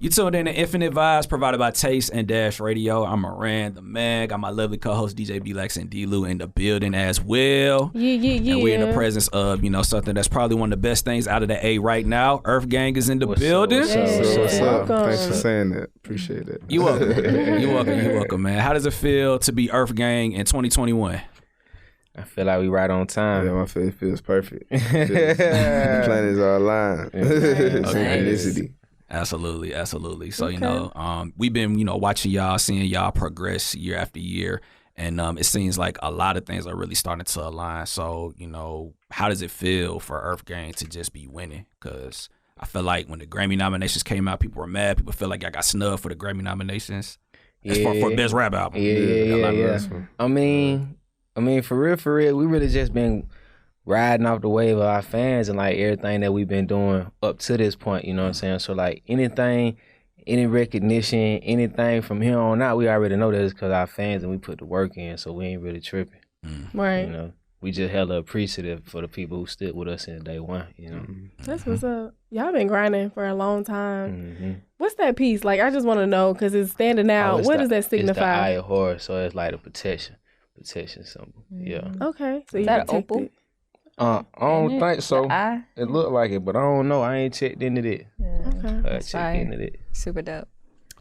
You tuned in to Infinite Vibes provided by Taste and Dash Radio. I'm Moran, the man. Got my lovely co-host DJ B-Lex and D-Lou in the building as well. Yeah. And we're in the presence of, something that's probably one of the best things out of the A right now. Earthgang is in the building. What's up? Thanks for saying that. Appreciate it. You welcome. You welcome, man. How does it feel to be Earthgang in 2021? I feel like we right on time. Yeah, my face feels perfect. The planets are aligned. Synchronicity. Absolutely. So, we've been, watching y'all, seeing y'all progress year after year. And it seems like a lot of things are really starting to align. So, how does it feel for Earthgang to just be winning? Because I feel like when the Grammy nominations came out, people were mad. People feel like I got snubbed for the Grammy nominations. It's for Best Rap Album. Yeah. I mean, for real, we really just been riding off the wave of our fans and like everything that we've been doing up to this point, you know what I'm saying? So like anything, any recognition, anything from here on out, we already know that it's because our fans and we put the work in, so we ain't really tripping. Right. We just hella appreciative for the people who stood with us in day one, That's what's up. Y'all been grinding for a long time. Mm-hmm. What's that piece? Like, I just want to know because it's standing out. What does that signify? It's the eye of horse, so it's like a protection symbol. Yeah. Okay. So is that an opal? I don't think so. Eye? It looked like it, but I don't know. I ain't checked into that. Yeah. Okay. Checked into that. Super dope.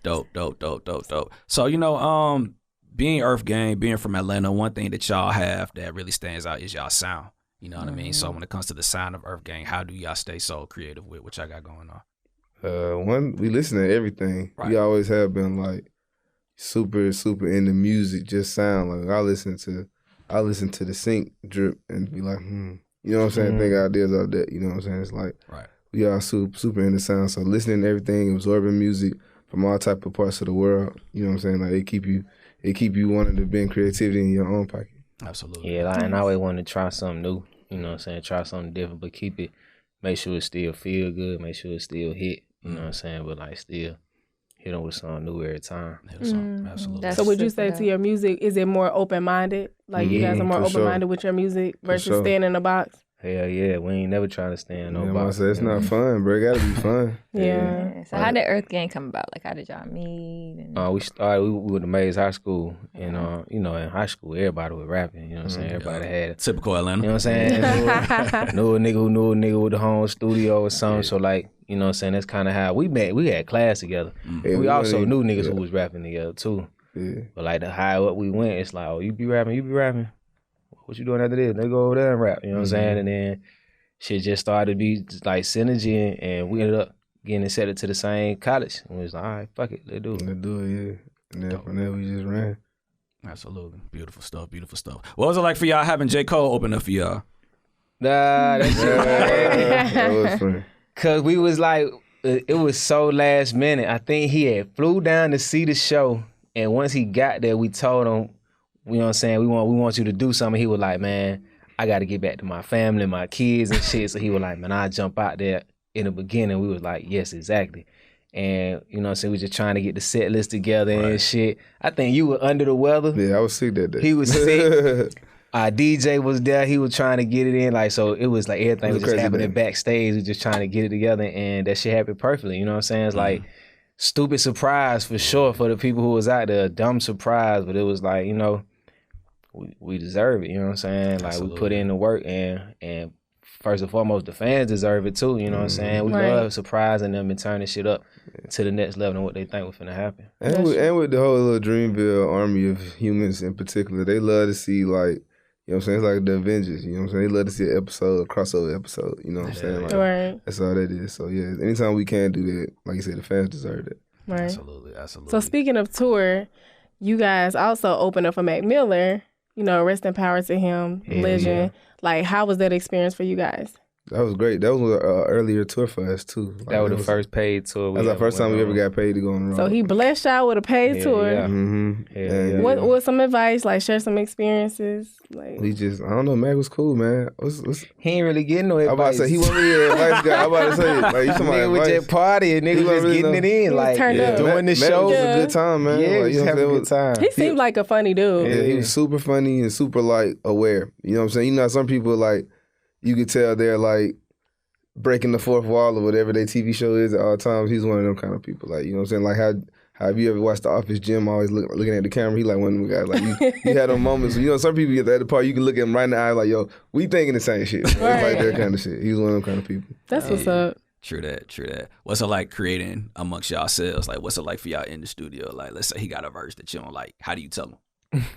Dope. So, being Earthgang, being from Atlanta, one thing that y'all have that really stands out is y'all sound. You know what I mean? So when it comes to the sound of Earthgang, how do y'all stay so creative with what y'all got going on? One, we listen to everything. Right. We always have been like super into music, just sound. Like I listen to the sync drip and be like, you know what I'm saying? Think ideas out that, you know what I'm saying? It's like we are super into sound. So listening to everything, absorbing music from all type of parts of the world, you know what I'm saying? Like it keep you wanting to bring creativity in your own pocket. Absolutely. Yeah, and I always want to try something new, you know what I'm saying? Try something different, but make sure it still feel good, make sure it still hit, you know what I'm saying? But like still hit them with something new every time. Absolutely. So would you say to your music, is it more open-minded? Like you guys are more open-minded with your music versus staying in a box? Hell yeah, we ain't never trying to stay in no box. It's not fun, bro. It gotta be fun. Yeah. So how did Earthgang come about? Like how did y'all meet? We started, we were in Mays High School. And, in high school, everybody was rapping. You know what I'm saying? Everybody had typical Atlanta. You know what I'm saying? Knew a nigga who knew a nigga with the home studio or something. So like, you know what I'm saying? That's kind of how we met. We had class together. Yeah, we also knew niggas who was rapping together too. Yeah. But like the higher up we went, it's like, oh, you be rapping. What you doing after this? They go over there and rap. You know what I'm saying? And then shit just started to be like synergy, and we ended up getting accepted to the same college. And we was like, all right, fuck it, let's do it. Yeah. And then from there we just ran. Absolutely. Beautiful stuff. What was it like for y'all having J. Cole open up for y'all? Nah, that shit that was funny. Cause we was like, it was so last minute. I think he had flew down to see the show, and once he got there, we told him, you know what I'm saying, we want you to do something. He was like, man, I got to get back to my family, my kids and shit. So he was like, man, I'll jump out there in the beginning. We was like, yes, exactly. And, you know what I'm saying, we just trying to get the set list together and shit. I think you were under the weather. Yeah, I was sick that day. He was sick. Our DJ was there. He was trying to get it in. Like, so it was like everything was just happening backstage. We was just trying to get it together, and that shit happened perfectly. You know what I'm saying? It's like stupid surprise for sure for the people who was out there. A dumb surprise, but it was like, we deserve it, you know what I'm saying? Like Absolutely. We put in the work, and first and foremost, the fans deserve it too, you know what I'm saying? We love surprising them and turning shit up to the next level and what they think was finna happen. And with the whole little Dreamville army of humans in particular, they love to see like, you know what I'm saying? It's like the Avengers, you know what I'm saying? They love to see an episode, a crossover episode, you know what I'm saying? Like, that's all that is. So yeah, anytime we can do that, like you said, the fans deserve it. Right. Absolutely. So speaking of tour, you guys also opened up for Mac Miller. Rest in power to him, legend. Yeah. Like, how was that experience for you guys? That was great. That was an earlier tour for us, too. Like, that was the first paid tour. That was our first time we ever got paid to go on the road. So he blessed y'all with a paid tour. Yeah. Mm-hmm. What was some advice? Like, share some experiences? Like, we just, I don't know, Mac was cool, man. He ain't really getting no advice. I about to say, he wasn't really an advice guy. I about to say, like, you talking about nigga was just partying, nigga just really getting it in. Like, doing the show. Mac was a good time, man. Yeah, like, he was having a good time. He seemed like a funny dude. Yeah, he was super funny and super, like, aware. You know what I'm saying? Some people, like, you could tell they're, like, breaking the fourth wall or whatever their TV show is at all times. He's one of them kind of people. Like, you know what I'm saying? Like how have you ever watched The Office? Jim always looking at the camera. He like one of them guys. Like you had them moments. You know, some people get the other part. You can look at him right in the eye like, yo, we thinking the same shit. It's like that kind of shit. He's one of them kind of people. That's what's up. True that. What's it like creating amongst yourselves? Like, what's it like for y'all in the studio? Like, let's say he got a verse that you don't like. How do you tell him?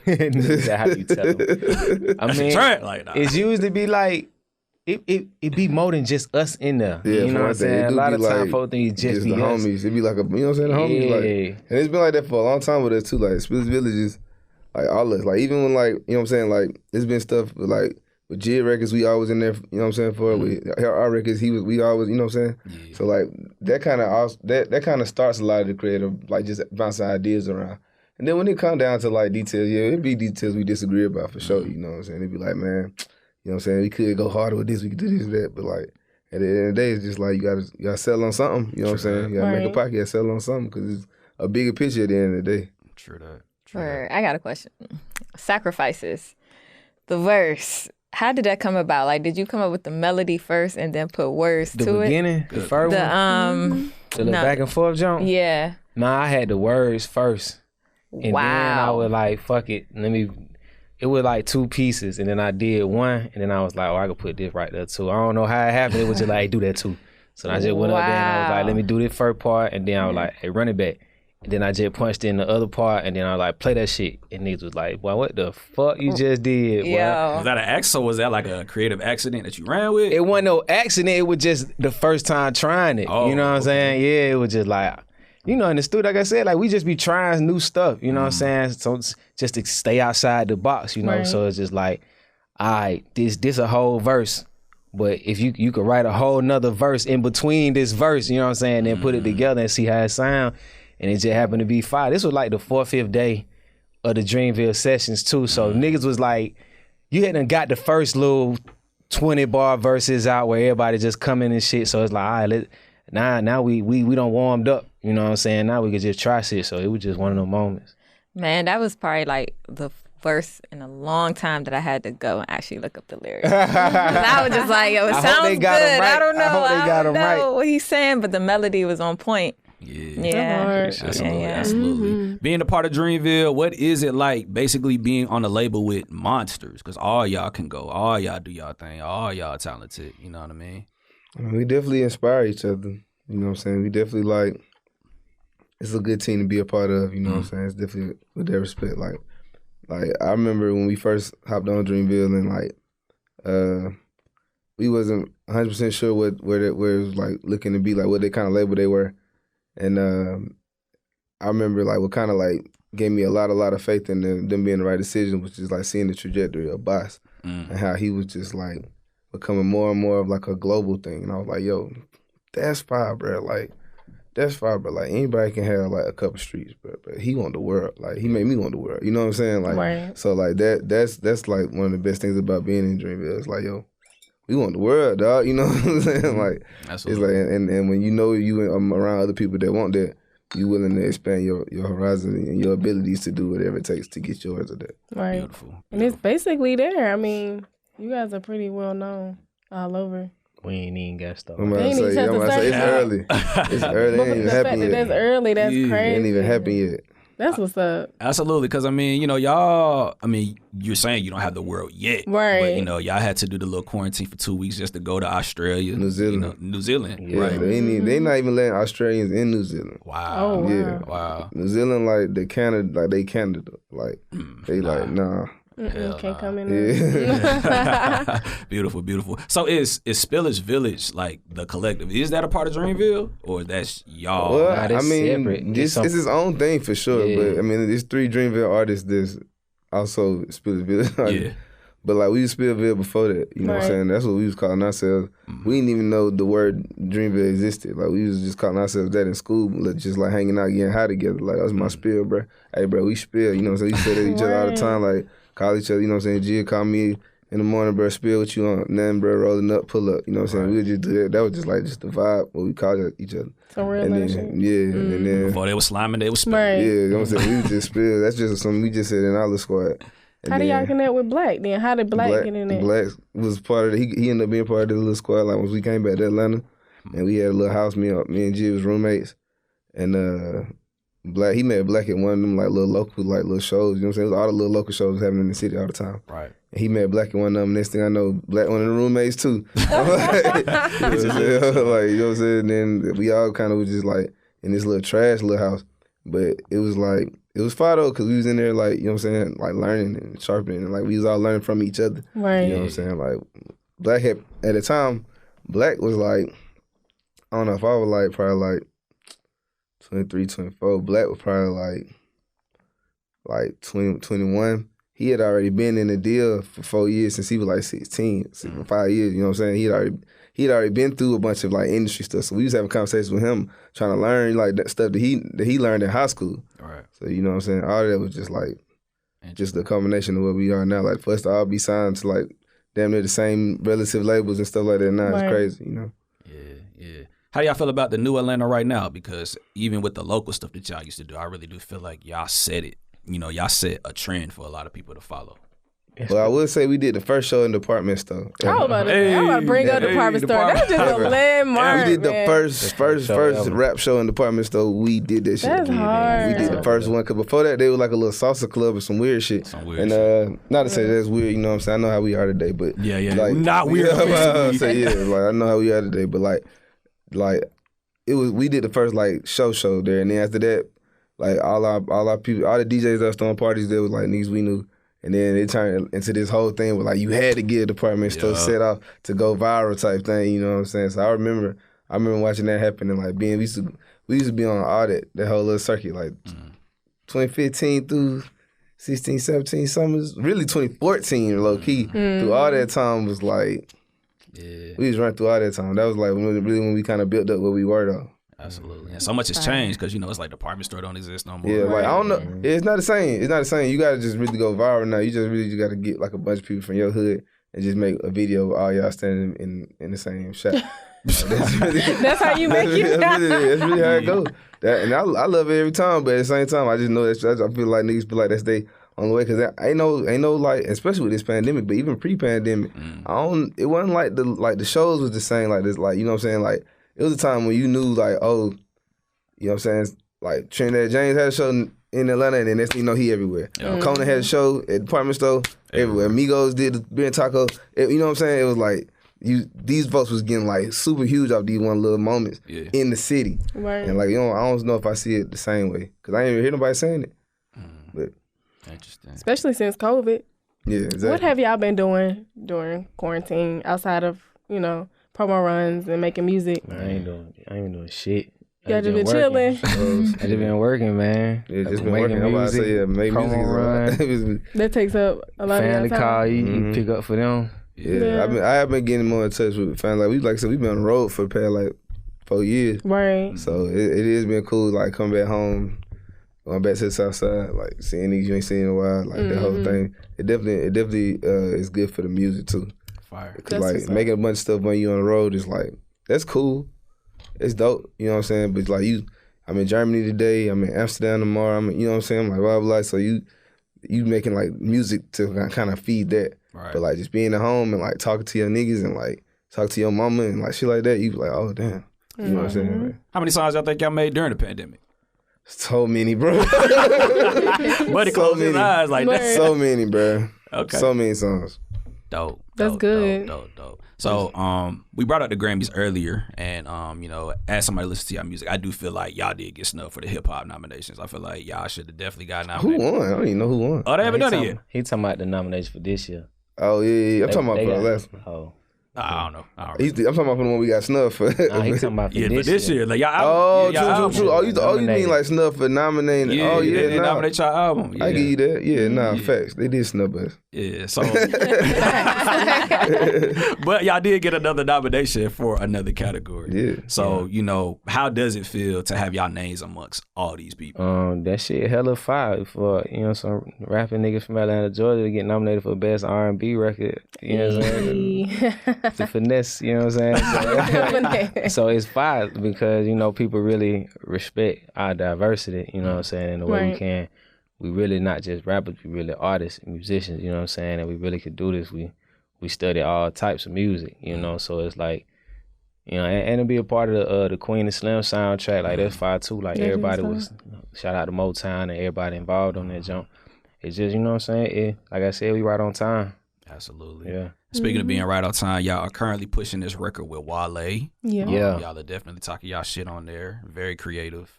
How do you tell him? I mean, like, nah. It's usually be like, it be more than just us in there. Yeah, you know what I'm saying? A lot of time, like, folks think it's just the homies. It be like a, you know what I'm saying? The homies. Like, and it's been like that for a long time with us too. Like Spillage Villages, like all us. Like even when like, you know what I'm saying? Like it's been stuff with, like with Jid records, we always in there. You know what I'm saying? For with our records, we always, you know what I'm saying? Yeah. So like that kind of starts a lot of the creative, like just bouncing ideas around. And then when it come down to like details, yeah, it be details we disagree about for sure. You know what I'm saying? It be like, man, you know what I'm saying? We could go harder with this, we could do this, that, but like at the end of the day, it's just like you gotta sell on something. You know what I'm saying? You gotta make a pocket, you gotta sell on something because it's a bigger picture at the end of the day. True that. I got a question. Sacrifices, the verse. How did that come about? Like, did you come up with the melody first and then put words to it? The beginning, the first one, the back and forth jump. Yeah. Nah, I had the words first, and then I was like, fuck it, It was like two pieces, and then I did one, and then I was like, oh, I could put this right there too. I don't know how it happened. It was just like, hey, do that too. So I just went up there and I was like, let me do this first part, and then I was like, hey, run it back. And then I just punched in the other part, and then I was like, play that shit. And niggas was like, well, what the fuck you just did, boy? Was that an accident, or was that like a creative accident that you ran with? It wasn't no accident. It was just the first time trying it. You know what I'm saying? Yeah, it was just like, you know, in the studio, like I said, like we just be trying new stuff, you know what I'm saying? So just to stay outside the box, you know? Right. So it's just like, all right, this a whole verse. But if you could write a whole nother verse in between this verse, you know what I'm saying? Then put it together and see how it sound. And it just happened to be fire. This was like the 4th, 5th day of the Dreamville sessions too. So niggas was like, you hadn't got the first little 20 bar verses out where everybody just come in and shit. So it's like, all right, now we don't warmed up. You know what I'm saying? Now we could just try shit. So it was just one of those moments. Man, that was probably like the first in a long time that I had to go and actually look up the lyrics. I was just like, yo, it sounds good. Right. I don't know. I don't know what he's saying, but the melody was on point. Yeah. Absolutely. Being a part of Dreamville, what is it like basically being on a label with monsters? Because all y'all can go, all y'all do y'all thing, all y'all talented, you know what I mean? We definitely inspire each other, you know what I'm saying? We definitely like, it's a good team to be a part of, you know what I'm saying? It's definitely with that respect. Like I remember when we first hopped on Dreamville and like, we wasn't 100% sure where it was like looking to be, like what they kind of label they were. And I remember like what kind of like gave me a lot of faith in them being the right decision, which is like seeing the trajectory of Boss and how he was just like becoming more and more of like a global thing. And I was like, yo, that's fire, bro. Like, that's fire, bro. Like, anybody can have like a couple streets, bro. But he want the world. Like, he made me want the world. You know what I'm saying? Like, so like that's like one of the best things about being in Dreamville. It's like, yo, we want the world, dog. You know what I'm saying? Like, absolutely. It's like, and when you know you around other people that want that, you willing to expand your horizon and your abilities to do whatever it takes to get yours of that. Right. Beautiful. And it's basically there. I mean, you guys are pretty well known all over. We ain't even got started. I'm about to say, it's early. It's early. It ain't even happened yet. That's early. That's crazy. It ain't even happened yet. That's what's up. Absolutely, because I mean, you know, y'all. I mean, you're saying you don't have the world yet, right? But you know, y'all had to do the little quarantine for 2 weeks just to go to Australia, New Zealand, you know, New Zealand, yeah, right? They not even letting Australians in New Zealand. Wow. Oh, wow. Yeah. Wow. New Zealand, like they Canada, like they like nah. Can't come in there. Beautiful. So is Spillage Village like the collective? Is that a part of Dreamville, or that's y'all? Well, I mean, it's his own thing for sure. Yeah. But I mean, there's 3 Dreamville artists. There's also Spillage Village. Yeah. But like we was Spillville before that. You know what I'm saying? That's what we was calling ourselves. We didn't even know the word Dreamville existed. Like we was just calling ourselves that in school, just like hanging out, getting high together. Like that was my spill, bro. Hey, bro, we spill. You know what I'm saying? We said at each other all the time, like. Call each other, you know what I'm saying? Gia call me in the morning, bro, spill what you on. Nothing, bro, rolling up, pull up. You know what I'm saying? We would just do that. That was just like the vibe what we called each other. So real and then, and then before they were sliming, they were spilling. Yeah, you know what I'm saying? We would just spill. That's just something we just said in our little squad. How did y'all connect with Black then? How did Black get in there? Black was part of he ended up being part of the little squad. Like, once we came back to Atlanta, and we had a little house, me and G was roommates. And Black, he met Black at one of them like little local, like little shows. You know what I'm saying? It was all the little local shows happening in the city all the time. Right. And he met Black at one of them. Next thing I know, Black one of the roommates too. You know what I'm saying? Then we all kind of was just like in this little trash little house. But it was like, it was fun though, because we was in there like, you know what I'm saying, like learning and sharpening, and like we was all learning from each other. Right. You know what I'm saying? Like Black had, at the time, Black was like, I don't know if I was like probably like 23, 24. Black was probably like 20, 21. He had already been in the deal for 4 years since he was like 16, 5 years, you know what I'm saying? He'd already been through a bunch of like industry stuff. So we was having conversations with him, trying to learn like that stuff that he learned in high school. Right. So you know what I'm saying? All of that was just like, just the combination of where we are now. Like for us to all be signed to like damn near the same relative labels and stuff like that now, it's crazy, you know? Yeah. How do y'all feel about the new Atlanta right now? Because even with the local stuff that y'all used to do, I really do feel like y'all set it. You know, y'all set a trend for a lot of people to follow. Well, I would say we did the first show in the department store. I was about to bring up department store. That's just a landmark. We did the first rap show in the department store. We did that shit. That's hard. We did the first one, because before that, they were like a little salsa club or some weird shit. Not to say that's weird, you know what I'm saying? I know how we are today, but yeah, like, not weird. Like I know how we are today, but like it was. We did the first like show there, and then after that, like all our people, all the DJs that was throwing parties there was like niggas we knew. And then it turned into this whole thing where like you had to get a department store set off to go viral type thing, you know what I'm saying? So I remember watching that happen, and like we used to be on audit, that whole little circuit, like 2015 through 16, 17 summers, really 2014 low key. Through all that time was like, we was running through all that time. That was like when we kind of built up where we were though. Absolutely. And so much has changed because, you know, it's like department store don't exist no more. Yeah, like, I don't know. It's not the same. You got to just really go viral now. You just got to get like a bunch of people from your hood and just make a video of all y'all standing in the same shot. That's how you make it. That's really how it goes. And I love it every time, but at the same time, I just know I feel like niggas feel like that's they on the way, because ain't no like, especially with this pandemic, but even pre-pandemic, it wasn't like the shows was the same like this, like, you know what I'm saying, like. It was a time when you knew, like, oh, you know what I'm saying? Like, Trinidad James had a show in Atlanta, and then next thing you know, he everywhere. Conan had a show at the department store, everywhere. Migos did the beer and taco. You know what I'm saying? It was like, these folks was getting, like, super huge off these one little moments in the city. Right. And, like, you know, I don't know if I see it the same way, because I ain't even hear nobody saying it. But interesting. Especially since COVID. Yeah, exactly. What have y'all been doing during quarantine outside of, you know, promo runs and making music? I ain't doing shit. Y'all just been chilling. I just been working, man. Yeah, just been working. Music, make music. That takes up a lot of your time. Family call you pick up for them. Yeah. I have been getting more in touch with family. Like I said, we've been on the road for the past like 4 years. Right. So it has been cool, like coming back home, going back to the south side, like seeing niggas you ain't seen in a while, like that whole thing. It definitely is good for the music too. Because like making a bunch of stuff when you on the road is like, that's cool. It's dope. You know what I'm saying? But like I'm in Germany today, I'm in Amsterdam tomorrow, you know what I'm saying? I'm like, blah, blah, blah. So you making like music to kind of feed that. Right. But like just being at home and like talking to your niggas and like talk to your mama and like shit like that, you be like, oh damn. You know what I'm saying? Like, how many songs y'all think y'all made during the pandemic? So many, bro. Buddy closed his eyes like that. So many, bro. Okay. So many songs. Dope. That's good. Dope. So we brought up the Grammys earlier, and you know, as somebody listens to y'all music, I do feel like y'all did get snubbed for the hip hop nominations. I feel like y'all should have definitely got nominated. Who won? I don't even know who won. Oh, they haven't done it yet. He talking about the nomination for this year. Oh yeah. I'm talking about for the last one. Oh. I don't know. I'm talking about the one we got snubbed for. He talking about for this year. Like y'all. True. Oh, you mean like snubbed for nominating? Yeah, they nominate y'all album. Yeah. I give you that. Yeah, facts. They did snub us. Yeah, so. But y'all did get another nomination for another category. Yeah. So, you know, how does it feel to have y'all names amongst all these people? That shit hella fire for, you know, some rapping niggas from Atlanta, Georgia to get nominated for best R&B record. You know what I'm saying? The finesse, you know what I'm saying? So it's fire because, you know, people really respect our diversity, you know what I'm saying, and the way we really not just rappers, we really artists and musicians, you know what I'm saying? And we really could do this. We study all types of music, you know, so it's like, you know, and to be a part of the Queen and Slim soundtrack, like that's fire too. Like everybody was, shout out to Motown and everybody involved on that jump. It's just, you know what I'm saying? Like I said, we right on time. Absolutely. Yeah. Speaking of being right on time, y'all are currently pushing this record with Wale. Yeah. Y'all are definitely talking y'all shit on there. Very creative.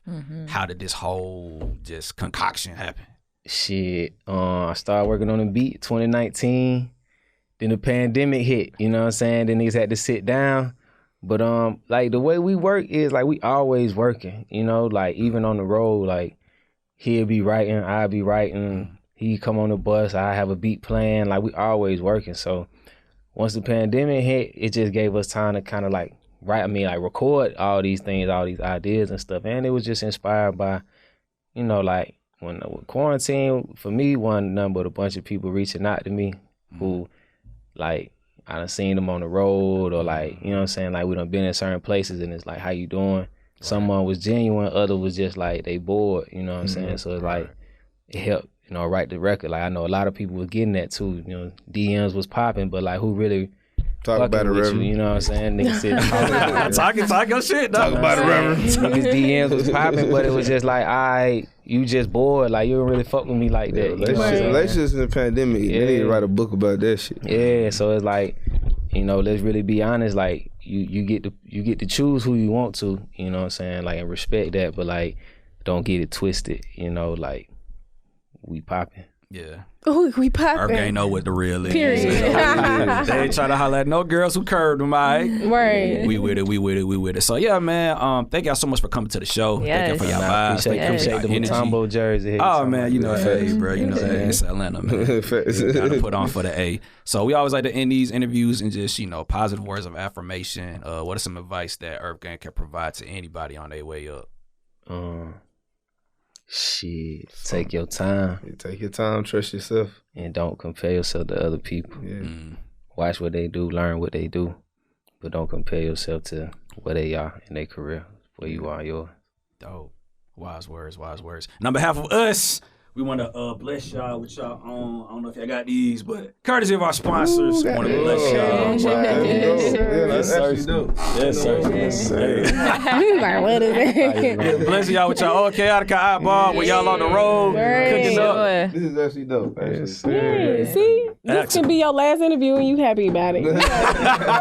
How did this whole just concoction happen? Shit. I started working on the beat 2019. Then the pandemic hit, you know what I'm saying? Then niggas had to sit down. But like the way we work is like we always working, you know, like even on the road, like he'll be writing, I'll be writing, he come on the bus, I have a beat playing, like we always working. So once the pandemic hit, it just gave us time to kind of like record all these things, all these ideas and stuff. And it was just inspired by, you know, like when quarantine for me wasn't nothing but a bunch of people reaching out to me who like I done seen them on the road or like, you know what I'm saying? Like we done been in certain places and it's like, how you doing? Right. Someone was genuine, other was just like, they bored, you know what I'm saying? So it's like, it helped, you know, write the record. Like I know a lot of people was getting that too, you know, DMs was popping, but like who really talk about it, Reverend? You know what I'm saying? Niggas said, talk your shit, dog. Talk about it, Reverend. Niggas DMs was popping, but it was just like, you just bored, like you don't really fuck with me like that. Relationships in the pandemic, they need to write a book about that shit. Yeah, so it's like, you know, let's really be honest, like you get to choose who you want to, you know what I'm saying, like and respect that, but like don't get it twisted, you know, like we popping. Yeah. Oh, we popping. Earthgang know what the real is. Period. They ain't trying to holler at no girls who curved them, all right? Right. We with it. So yeah, man, thank y'all so much for coming to the show. Yes. Thank you for your vibes. Appreciate the Mutombo jersey. Oh man, you know, hey, bro, you know, it's Atlanta, man. Gotta put on for the A. So we always like to end these interviews and just, you know, positive words of affirmation. What are some advice that Earthgang can provide to anybody on their way up? Shit, take your time. Take your time, trust yourself. And don't compare yourself to other people. Yeah. Watch what they do, learn what they do, but don't compare yourself to where they are in their career, where you are yours. Dope. Wise words. And on behalf of us, we want to bless y'all with y'all own. I don't know if y'all got these, but courtesy of our sponsors, want to bless y'all. That's actually dope. Yes, sir. Like, what is it? Bless y'all with y'all Chaotica eyeball when y'all on the road cooking up. This is actually dope. Yeah, see? This can be your last interview and you happy about it. I'm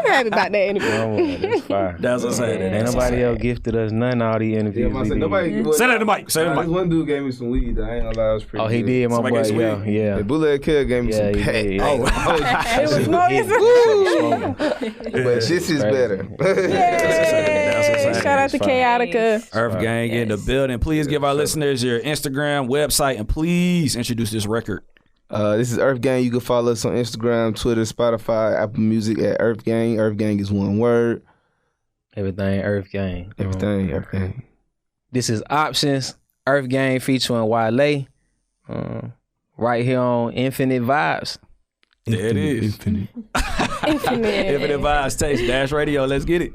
happy about that interview. That's fire. That's what I'm saying. Ain't nobody else gifted us none of all these interviews. Say that in the mic. Say it in the mic. One dude gave me some weed that I ain't gonna lie. Oh, he did, my boy. Yeah. The Bullet Kid gave me some pack. It was noise. But shit is better. Shout out to Chaotica. Earthgang in the building. Please give our listeners your Instagram, website, and please introduce this record. This is Earthgang. You can follow us on Instagram, Twitter, Spotify, Apple Music at Earthgang. Earthgang is one word. Everything Earthgang. Everything Earthgang. This is Options, Earthgang featuring Wale. Right here on Infinite Vibes. There it is. Infinite Vibes. Taste Dash Radio. Let's get it.